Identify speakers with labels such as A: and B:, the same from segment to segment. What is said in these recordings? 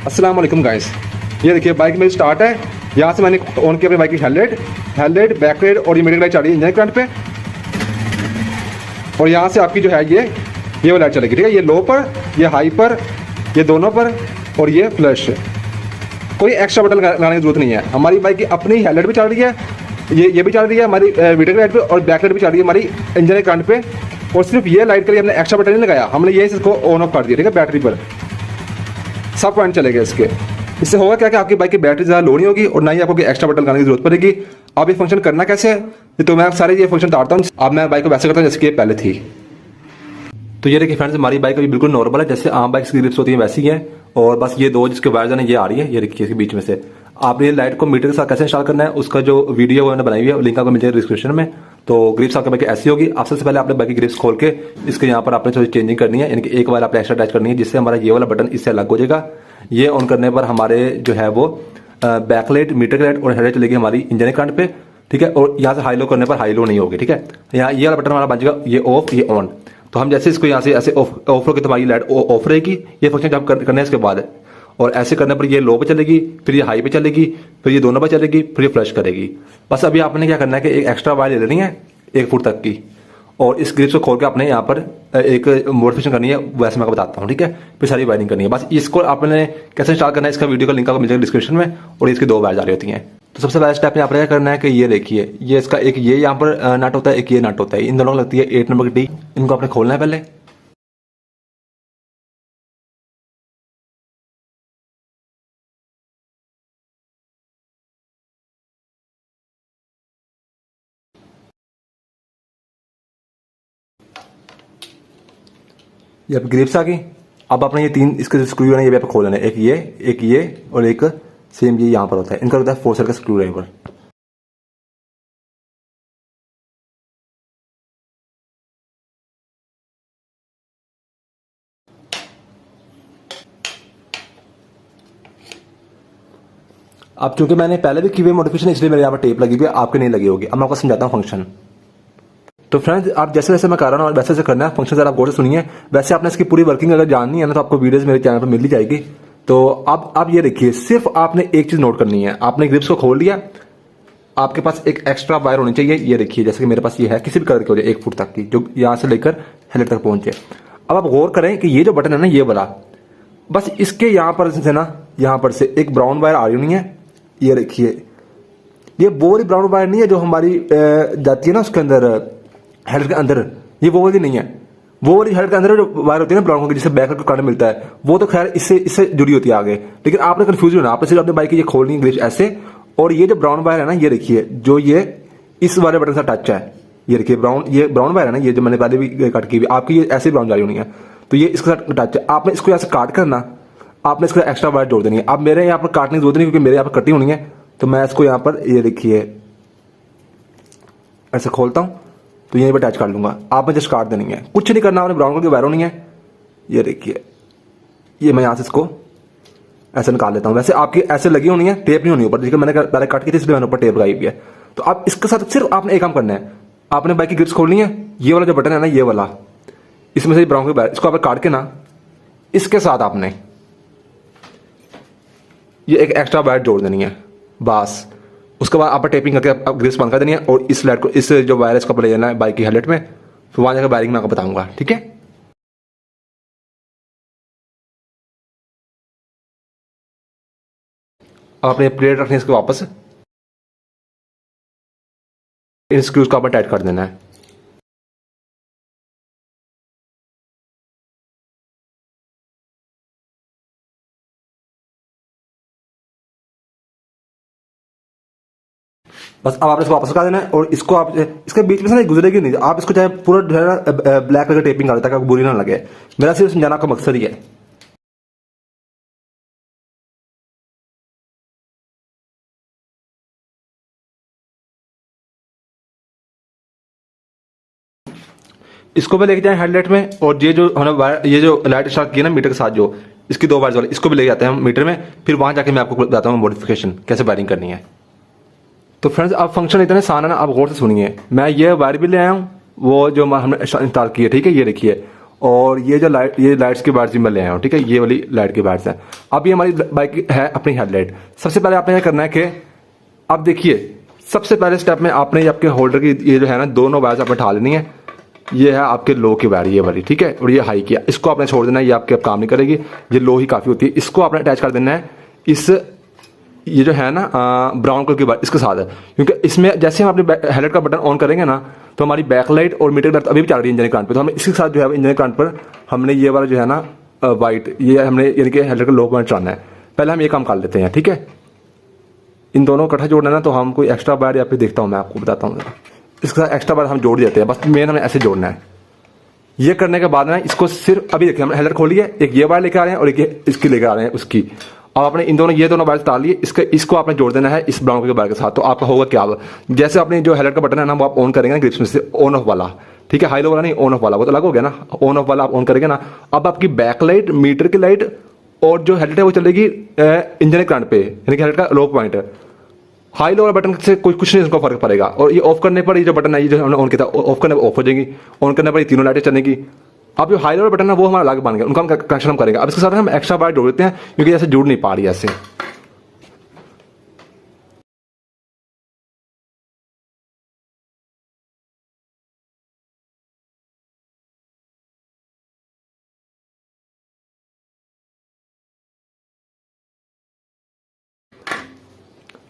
A: अस्सलाम वालेकुम गाइस। ये देखिए बाइक मेरी स्टार्ट है। यहाँ से मैंने ऑन किया अपनी बाइक की हेडलाइट बैक लाइट और ये मिडिल लाइट चल रही है इंजन करंट पे। और यहाँ से आपकी जो है ये वो लाइट चलेगी, ठीक है। ये लो पर, ये हाई पर, ये दोनों पर और ये फ्लैश। कोई एक्स्ट्रा बटन लगाने की जरूरत नहीं है। हमारी बाइक की अपनी हेडलाइट भी चल रही है, ये भी चल रही है हमारी मिडिल लाइट पे और बैक लाइट भी चल रही है हमारी इंजन करंट पे। और सिर्फ ये लाइट के लिए हमने एक्स्ट्रा बटन नहीं लगाया, हमने ये इसको ऑन ऑफ कर दिया, ठीक है। बैटरी पर सब पॉइंट चलेगा इसके। इससे होगा क्या कि आपकी बाइक की बैटरी ज़्यादा लो नहीं होगी और ना ही आपको एक्स्ट्रा बटन लगाने की जरूरत पड़ेगी। अब ये फंक्शन करना कैसे है तो मैं सारे ये फंक्शन बताता हूँ। अब मैं बाइक को वैसे करता हूँ जैसे कि पहले थी। तो ये देखिए फ्रेंड्स, हमारी बाइक अभी बिल्कुल नॉर्मल है, जैसे आम बाइक की ग्रिप्स होती है वैसी है। और बस ये दो जिसके वायर्स हैं ये आ रही है, ये देखिए इसके बीच में से। आपने ये लाइट को मीटर के साथ कैसे इंस्टॉल करना है उसका जो वीडियो है मैंने बनाई हुई है, लिंक आपको मिल जाएगा डिस्क्रिप्शन में। तो ग्रिप्स आपकी बाइक ऐसी होगी। आप सबसे पहले आपने बाइक की ग्रिप्स खोल के इसके यहाँ पर आपने थोड़ी चेंजिंग करनी है, यानी कि एक वायर आपने एक्स्ट्रा अटैच करनी है जिससे हमारा ये वाला बटन इससे अलग हो जाएगा। ये ऑन करने पर हमारे जो है वो बैकलाइट, मीटर लाइट और हेडलाइट चलेगी हमारी इंजन करंट पे, ठीक है। और यहाँ से हाई लो करने पर हाई लो नहीं होगी, ठीक है। यहाँ ये वाला बटन हमारा बन जाएगा, ये ऑफ ये ऑन। तो हम जैसे इसको यहाँ से ऐसे ऑफ होकर तो हमारी लाइट ऑफ रहेगी। ये फंक्शन जब करना है इसके बाद है। और ऐसे करने पर ये लो पे चलेगी, फिर ये हाई पे चलेगी, फिर ये दोनों पे चलेगी, फिर ये फ्लश करेगी। बस अभी आपने क्या करना है कि एक एक्स्ट्रा वायर ले लेनी है 1 फुट तक की, और इस ग्रिप्स को खोल के आपने यहाँ पर एक मॉडिफिकेशन करनी है, वैसे मैं आपको बताता हूँ, ठीक है। फिर सारी वायरिंग करनी है। बस इसको आपने कैसे इंस्टॉल करना है इसका वीडियो का लिंक आपको मिल जाएगा डिस्क्रिप्शन में। और इसकी 2 वायर आ रही होती हैं। तो सबसे पहला स्टेप यहाँ पर क्या करना है कि ये देखिए, ये इसका एक ये यहाँ पर नट होता है, एक ये नट होता है। इन दोनों को लगती है 8 नंबर की टी। इनको आपने खोलना है पहले। ये ग्रिप्स आ गई। अब आपने ये 3 इसके स्क्रू है ये भी आप खोल लेना है, एक ये और एक सेम ये यहाँ पर होता है। इनका होता है 4 सर्कल स्क्रू ड्राइवर। अब चूंकि मैंने पहले भी की हुई मॉडिफिकेशन इसलिए मेरे यहाँ पर टेप लगी हुई है, आपके नहीं लगी होगी। अब मैं आपको समझाता हूँ फंक्शन। तो फ्रेंड्स, आप जैसे जैसे मैं कर रहा हूँ वैसे वैसे करना है फंक्शन। जरा आप गौर से सुनिए। वैसे आपने इसकी पूरी वर्किंग अगर जाननी है ना तो आपको वीडियोस मेरे चैनल पर मिल ही जाएगी। तो अब ये देखिए, सिर्फ आपने एक चीज नोट करनी है। आपने ग्रिप्स को खोल लिया, आपके पास एक एक्स्ट्रा वायर होनी चाहिए। ये देखिए जैसे कि मेरे पास ये है, किसी भी कलर की हो जाए 1 फुट तक की, जो यहाँ से लेकर हेडलाइट तक पहुंचे। अब आप गौर करें कि ये जो बटन है ना ये वाला, बस इसके यहाँ पर से ना, यहाँ पर से एक ब्राउन वायर आ रही होनी है। ये देखिए, ये वो वाली ब्राउन वायर नहीं है जो हमारी जाती है ना उसके अंदर, हेडलाइट के अंदर। ये वो वाली नहीं है। वो वाली हेडलाइट के अंदर जो वायर होती है ना ब्राउन कलर की, जिससे बैक को करंट मिलता है, वो तो खैर इससे जुड़ी होती है आगे। लेकिन आपने कंफ्यूज होना, आपने सिर्फ अपनी बाइक की ये खोलनी है ग्रिप्स ऐसे। और ये जो ब्राउन वायर है ना, ये देखिए जो ये इस वाले बटन से टच है, ये देखिए ये ब्राउन वायर है ना, ये जो मैंने पहले भी कट की, आपकी ये ऐसे ब्राउन जा रही होनी है। तो ये इसके साथ टच है। आपने इसको यहाँ से काट करना, आपने इसको एक्स्ट्रा वायर जोड़ देनी है। अब मेरे यहाँ पर काटने की जरूरत नहीं, क्योंकि मेरे यहाँ पर कटी होनी है। तो मैं इसको यहाँ पर ये देखिए ऐसे खोलता हूँ तो यहीं पर अटैच कर लूंगा। आपने जस्ट काट देनी है, कुछ नहीं करना। आपने ब्राउन कलर की वायर होनी है। ये देखिए, ये मैं यहाँ से इसको ऐसे निकाल लेता हूँ। वैसे आपकी ऐसे लगी होनी है, टेप नहीं होनी ऊपर। देखिए मैंने पहले कट की थी इसलिए मैंने ऊपर टेप लगाई हुई है। तो अब इसके साथ सिर्फ आपने एक काम करना है, आपने बाइक की ग्रिप्स खोलनी है। ये वाला जो बटन है ना, ये वाला, इसमें से ब्राउन की वायर, इसको आपने काट के ना इसके साथ आपने ये एक एक्स्ट्रा वायर जोड़ देनी है बस। उसके बाद आप टेपिंग करके ग्रिप्स बंद कर देनी है। और इस लाइट को, इस जो वायर है इसको ले जाना है बाइक की हेडलाइट में। फिर वहां जाकर वायरिंग मैं आपको बताऊंगा, ठीक है। अब अपने प्लेट रखनी है इसको वापस, इन स्क्रूज को आपने टाइट कर देना है। बस अब आपने इसको वापस लगा देना है। और इसको आप इसके बीच में से नहीं गुजरेगी नहीं। आप इसको चाहे पूरा जो है ना ब्लैक कलर का टेपिंग कर, ताकि आपको बुरी ना लगे। मेरा सिर्फ समझाना का मकसद ही है। इसको भी लेके जाए हेडलाइट में। और ये जो हमने ये जो लाइट स्टार्ट की है ना मीटर के साथ, जो इसकी 2 वायर वाले, इसको भी लेके जाते हैं हम मीटर में। फिर वहां जाके मैं आपको बताता हूँ मॉडिफिकेशन कैसे वायरिंग करनी है। तो फ्रेंड्स, अब फंक्शन इतने आसान है ना, आप गौर से सुनिए। मैं ये वायर भी ले आया हूँ, वो जो हमने इंस्टॉल की है, ठीक है। ये देखिए, और ये जो लाइट, ये लाइट्स की बाइट्स भी मैं ले आया हूँ, ठीक है, ये वाली लाइट की बाइट्स हैं। अब ये हमारी बाइक है अपनी हेडलाइट। सबसे पहले आपने क्या करना है कि अब देखिए, सबसे पहले स्टेप में आपने ये आपके होल्डर की ये जो है ना दोनों वायर्स आपने उठा लेनी है। ये है आपके लो की वायर, ये वाली, ठीक है, और ये हाई की, इसको आपने छोड़ देना है, ये आपके अब काम नहीं करेगी, ये लो ही काफ़ी होती है। इसको आपने अटैच कर देना है इस, ये जो है ना ब्राउन कलर की वायर, इसके साथ है, क्योंकि इसमें जैसे हम अपने हेडलाइट का बटन ऑन करेंगे ना तो हमारी बैक लाइट और मीटर लाइट अभी भी चल रही है इंजन करंट पे, तो हमें इसके साथ जो है इंजन करंट पर हमने ये वाला जो है ना वाइट, ये हमने यानी कि हेडलाइट का लो पॉइंट चलाना है। पहले हम ये काम कर लेते हैं, ठीक है। इन दोनों इकट्ठा जोड़ना है ना, तो हम कोई एक्स्ट्रा वायर यहाँ पे देखता हूँ, मैं आपको बताता हूँ। इसके साथ एक्स्ट्रा वायर हम जोड़ देते हैं, बस मेन हमें ऐसे जोड़ना है। ये करने के बाद ना इसको सिर्फ अभी देखिए, हमने हेडलाइट खोली है, एक ये वायर लेकर आ रहे हैं और एक इसकी लेकर आ रहे हैं उसकी। अब आपने इन दोनों ये दोनों वायर डाल लिए, इसको आपने जोड़ देना है इस ब्राउन कलर के वायर के साथ। तो आपका होगा क्या, जैसे आपने जो हेडलाइट का बटन है ना वो आप ऑन करेंगे ना ग्रिप्स में से, ऑन ऑफ वाला, ठीक है, हाई लो वाला नहीं, ऑन ऑफ वाला, वो तो अलग हो गया ना। ऑन ऑफ वाला आप ऑन करेंगे ना, अब आपकी बैक लाइट, मीटर की लाइट और जो हेडलाइट है वो चलेगी इंजन करंट पे, यानी कि हेडलाइट का लो पॉइंट है। हाई लो वाला बटन से कुछ नहीं इसको फर्क पड़ेगा। और ये ऑफ करने पर ये जो बटन है, ये जो हमने ऑन किया था, ऑफ करने पर ऑफ हो जाएगी, ऑन करने पर ये तीनों लाइटें चलेंगी। अब जो हाई लेवल बटन है वो हमारा अलग बन गया, उनका हम कनेक्शन हम करेंगे। अब इसके साथ हम एक्स्ट्रा वायर जोड़ देते हैं, क्योंकि ऐसे जुड़ नहीं पा रही ऐसे।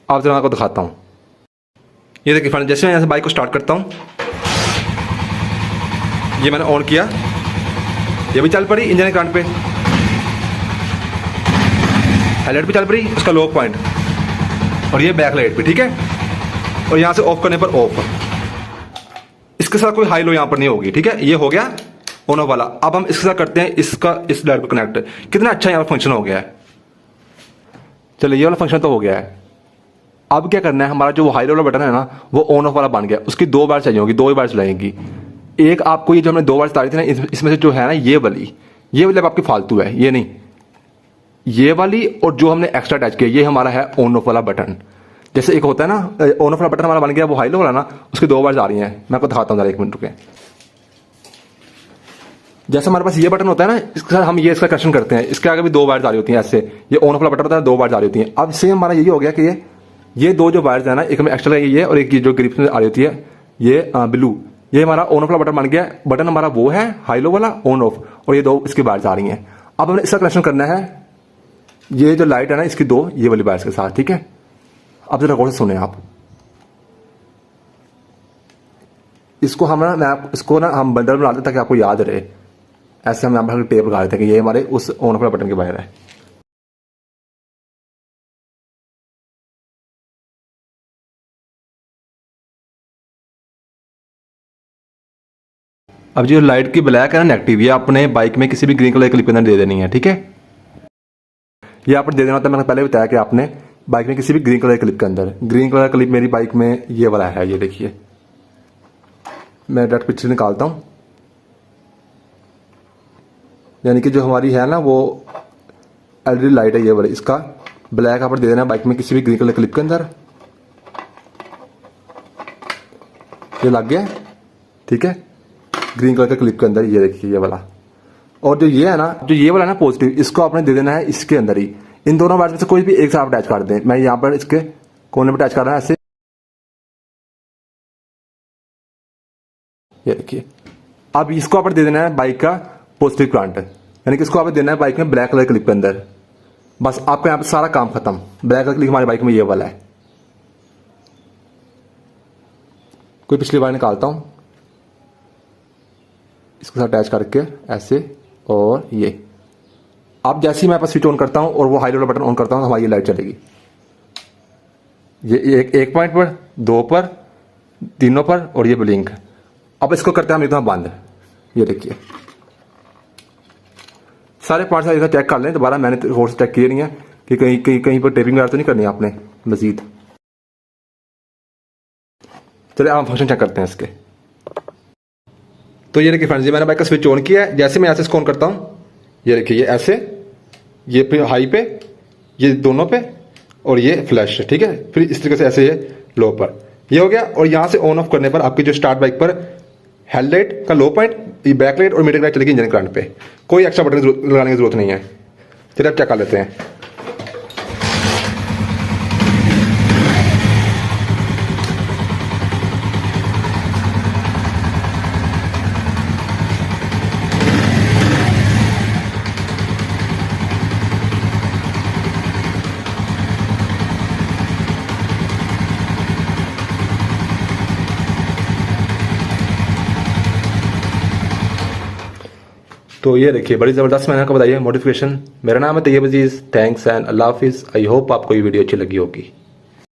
A: आप जरा आपको दिखाता हूँ, ये देखिए फ्रेंड, जैसे मैं यहाँ से बाइक को स्टार्ट करता हूँ, ये मैंने ऑन किया, ये भी चल पड़ी इंजन करंट पे, हेडलाइट भी चल पड़ी, उसका लो पॉइंट, और ये बैक लाइट भी, ठीक है। और यहाँ से ऑफ करने पर ऑफ, इसके साथ कोई हाई लो यहाँ पर नहीं होगी, ठीक है। ये हो गया ऑन ऑफ वाला। अब हम इसके साथ करते हैं इसका, इस लाइट को कनेक्ट। कितना अच्छा यहाँ पर फंक्शन हो गया है। चलिए, ये वाला फंक्शन तो हो गया है। अब क्या करना है, हमारा जो हाई वाला बटन है ना वो ऑन ऑफ वाला बन गया, उसकी दो बार चाहिए होगी, दो ही बार चलाएंगी। एक आपको ये जो हमने दो बार चलाई थी ना, इसमें से जो है ना ये वाली आपकी फालतू है, ये नहीं, ये वाली, और जो हमने एक्स्ट्रा अटैच किया ये हमारा है ऑन ऑफ वाला बटन। जैसे एक होता है ना ऑन ऑफ वाला बटन हमारा बन गया, वो हाई लो वाला ना, उसकी दो बार आ रही है। मैं आपको दिखाता हूँ जरा, एक मिनट रुके। जैसे हमारे पास ये बटन होता है ना, इसके साथ हम ये इसका कनेक्शन करते हैं, इसके आगे भी दो बार आ रही होती हैं ऐसे। ये ऑन ऑफ वाला बटन होता है, दो बार आ रही होती हैं। अब सेम हमारा यही हो गया कि ये दो जो वायर्स है ना, एक में एक्स्ट्रा ये और एक जो ग्रिप्स में आ रही होती है ये ब्लू, ये हमारा ऑन ऑफ वाला बटन बन गया। बटन हमारा वो है हाई लो वाला, ऑन ऑफ, और ये दो इसकी वायर्स आ रही हैं। अब हमने इसका कनेक्शन करना है ये जो लाइट है ना इसकी दो ये वाली वायर्स के साथ, ठीक है। अब जरा गौर से सुने आप इसको, इसको ना हम बंडल बना देते ताकि आपको याद रहे। ऐसे हम यहाँ पर टेप लगा देते हैं कि ये हमारे उस ऑन ऑफ वाला बटन की वायर है। अब जो लाइट की ब्लैक है ना नेगेटिव, ये अपने बाइक में किसी भी ग्रीन कलर क्लिप के अंदर दे देनी है, ठीक है। ये आपने दे देना होता है, मैंने पहले बताया कि आपने बाइक में किसी भी ग्रीन कलर क्लिप के अंदर, ग्रीन कलर क्लिप मेरी बाइक में ये वाला है, ये देखिए। मैं डायरेक्ट पिक्चर निकालता हूँ, यानी कि जो हमारी है ना वो एलईडी लाइट है ये वाली, इसका ब्लैक आपने दे देना है बाइक में किसी भी ग्रीन कलर क्लिप के अंदर। ये लग गया, ठीक है, ग्रीन कलर के क्लिप के अंदर, ये देखिए ये वाला। और जो ये है ना, जो ये वाला है ना पॉजिटिव, इसको आपने दे देना है इसके अंदर ही। इन दोनों वायर में से कोई भी एक साथ अटैच कर दें। मैं यहाँ पर इसके कोने में अटैच कर रहा है ऐसे, ये देखिए। अब इसको आपने दे देना है बाइक का पॉजिटिव करंट, यानी कि इसको आपने देना है बाइक में ब्लैक कलर क्लिप के अंदर। बस आपका यहाँ पर सारा काम खत्म। ब्लैक कलर क्लिप हमारी बाइक में ये वाला है। कोई पिछली बार निकालता हूँ, इसके साथ अटैच करके ऐसे, और ये अब जैसे ही मैं स्विच ऑन करता हूं और वो हाई वाला बटन ऑन करता हूं तो हमारी ये लाइट चलेगी। ये एक पॉइंट पर, दो पर, तीनों पर, और ये ब्लिंक। अब इसको करते हैं हम एकदम बंद। ये देखिए सारे पार्ट्स इधर चेक कर लें दोबारा, मैंने और चेक किए नहीं है कि कहीं पर टेपिंग वगैरह तो नहीं करनी है आपने मजीद। चलिए हम फंक्शन चेक करते हैं इसके। तो ये देखिए फ्रेंड्स, मैंने बाइक का स्विच ऑन किया है। जैसे मैं ऐसे इसको ऑन करता हूँ, ये देखिए, ये ऐसे, ये फिर हाई पे, ये दोनों पे, और ये फ्लैश, ठीक है। फिर इस तरीके से ऐसे ये लो पर, ये हो गया। और यहाँ से ऑन ऑफ करने पर आपकी जो स्टार्ट बाइक पर हेडलाइट का लो पॉइंट, ये बैकलाइट और मीडियम लाइट चलेगी इंजन करंट पे, कोई एक्स्ट्रा बटन लगाने की जरूरत नहीं है। चलिए अब चेक कर लेते हैं। तो ये देखिए बड़ी ज़बरदस्त मैंने आपको बताई है मॉडिफिकेशन। मेरा नाम है तैयब अजीज़, थैंक्स एंड अल्लाह हाफिज़। आई होप आपको ये वीडियो अच्छी लगी होगी।